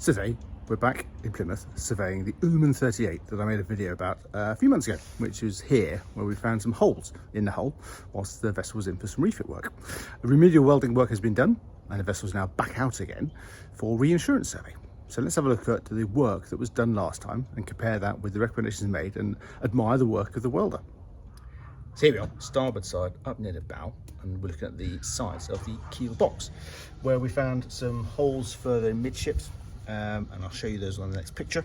So today we're back in Plymouth surveying the Uman 38 that I made a video about a few months ago, which was here where we found some holes in the hull whilst the vessel was in for some refit work. Remedial welding work has been done and the vessel is now back out again for reinsurance survey. So let's have a look at the work that was done last time and compare that with the recommendations made and admire the work of the welder. So here we are, starboard side up near the bow, and we're looking at the sides of the keel box where we found some holes further midships. And I'll show you those on the next picture.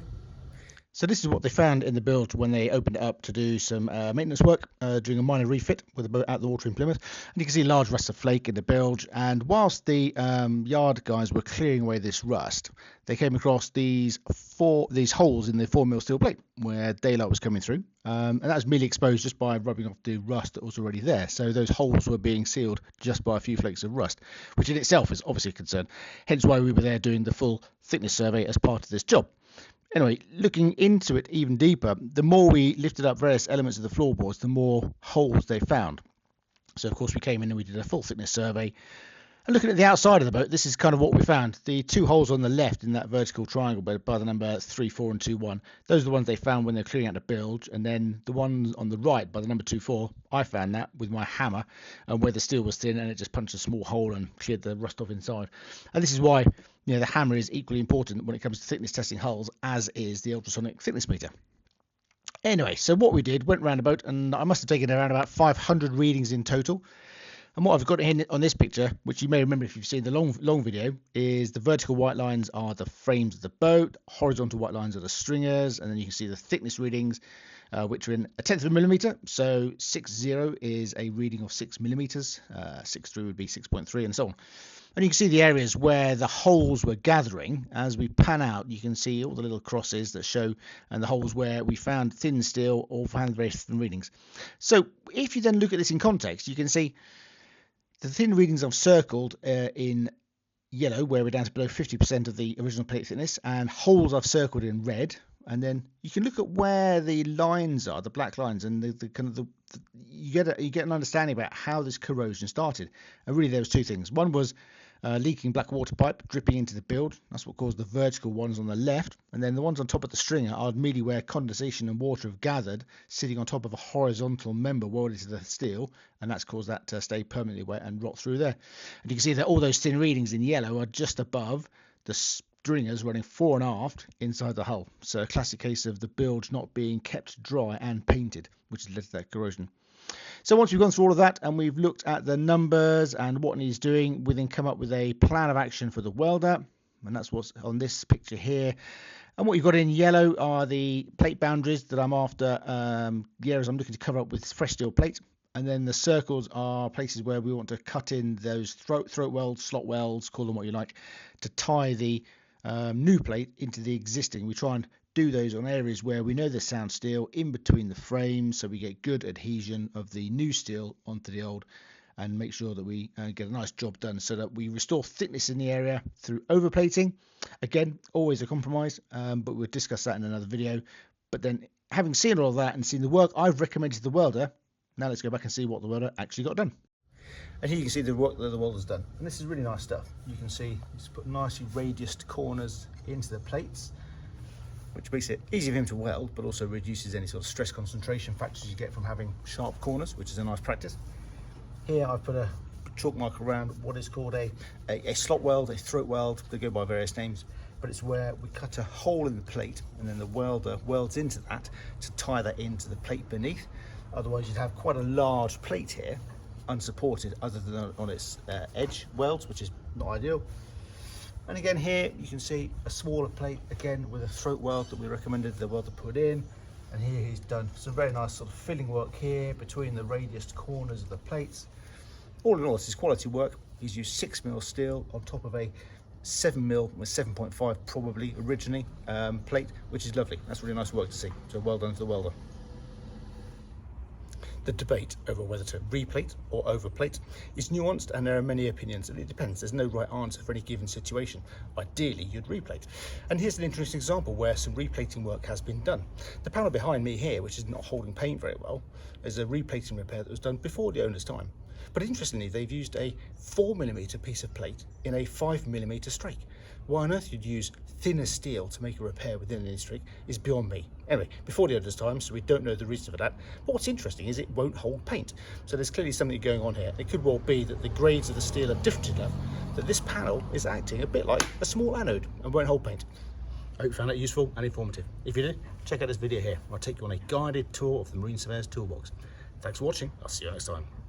So this is what they found in the bilge when they opened it up to do some maintenance work during a minor refit with the boat out the water in Plymouth. And you can see large rust of flake in the bilge. And whilst the yard guys were clearing away this rust, they came across these holes in the 4mm steel plate where daylight was coming through. And that was merely exposed just by rubbing off the rust that was already there. So those holes were being sealed just by a few flakes of rust, which in itself is obviously a concern. Hence why we were there doing the full thickness survey as part of this job. Anyway, looking into it even deeper, the more we lifted up various elements of the floorboards, the more holes they found. So of course we came in and we did a full thickness survey. And looking at the outside of the boat, this is kind of what we found. The two holes on the left in that vertical triangle by the number 3, 4 and 2, 1, those are the ones they found when they're clearing out the bilge. And then the ones on the right by the number 2, 4, I found that with my hammer and where the steel was thin and it just punched a small hole and cleared the rust off inside. And this is why the hammer is equally important when it comes to thickness testing hulls, as is the ultrasonic thickness meter. Anyway, so what we did, went around the boat, and I must have taken around about 500 readings in total. And what I've got in on this picture, which you may remember if you've seen the long video, is the vertical white lines are the frames of the boat, horizontal white lines are the stringers, and then you can see the thickness readings, which are in 1/10 of a millimeter. So 6.0 is a reading of 6 millimeters, 6.3 would be 6.3, and so on. And you can see the areas where the holes were gathering. As we pan out, you can see all the little crosses that show, and the holes where we found thin steel or found very thin readings. So if you then look at this in context, you can see the thin readings I've circled in yellow, where we're down to below 50% of the original plate thickness, and holes I've circled in red. And then you can look at where the lines are, the black lines, and you get an understanding about how this corrosion started. And really, there was two things. One was leaking black water pipe dripping into the bilge. That's what caused the vertical ones on the left. And then the ones on top of the stringer are merely where condensation and water have gathered, sitting on top of a horizontal member welded to the steel, and that's caused that to stay permanently wet and rot through there. And you can see that all those thin readings in yellow are just above the stringers running fore and aft inside the hull. So a classic case of the bilge not being kept dry and painted, which has led to that corrosion. So once we've gone through all of that and we've looked at the numbers and what needs doing, we then come up with a plan of action for the welder, and that's what's on this picture here. And what you've got in yellow are the plate boundaries that I'm after, the areas I'm looking to cover up with fresh steel plate. And then the circles are places where we want to cut in those throat welds, slot welds, call them what you like, to tie the new plate into the existing. We try and do those on areas where we know there's sound steel in between the frames, so we get good adhesion of the new steel onto the old, and make sure that we get a nice job done so that we restore thickness in the area through overplating. Again, always a compromise, but we'll discuss that in another video. But then, having seen all of that and seen the work I've recommended to the welder, now let's go back and see what the welder actually got done. And here you can see the work that the welder's done, and this is really nice stuff. You can see he's put nicely radiused corners into the plates, which makes it easy for him to weld, but also reduces any sort of stress concentration factors you get from having sharp corners, which is a nice practice. Here I've put a chalk mark around what is called a slot weld, a throat weld. They go by various names, but it's where we cut a hole in the plate and then the welder welds into that to tie that into the plate beneath. Otherwise you'd have quite a large plate here, unsupported other than on its edge welds, which is not ideal. And again here you can see a smaller plate, again with a throat weld that we recommended the welder put in. And here he's done some very nice sort of filling work here between the radiused corners of the plates. All in all, this is quality work. He's used 6mm steel on top of a 7mm with 7.5 probably originally plate, which is lovely. That's really nice work to see. So well done to the welder. The debate over whether to replate or overplate is nuanced, and there are many opinions, and it depends. There's no right answer for any given situation. Ideally, you'd replate. And here's an interesting example where some replating work has been done. The panel behind me here, which is not holding paint very well, is a replating repair that was done before the owner's time. But interestingly, they've used a 4mm piece of plate in a 5mm strake, Why on earth you'd use thinner steel to make a repair within an industry is beyond me. Anyway, before the editor's time, so we don't know the reason for that. But what's interesting is it won't hold paint. So there's clearly something going on here. It could well be that the grades of the steel are different enough that this panel is acting a bit like a small anode and won't hold paint. I hope you found that useful and informative. If you did, check out this video here. I'll take you on a guided tour of the Marine Surveyor's Toolbox. Thanks for watching. I'll see you next time.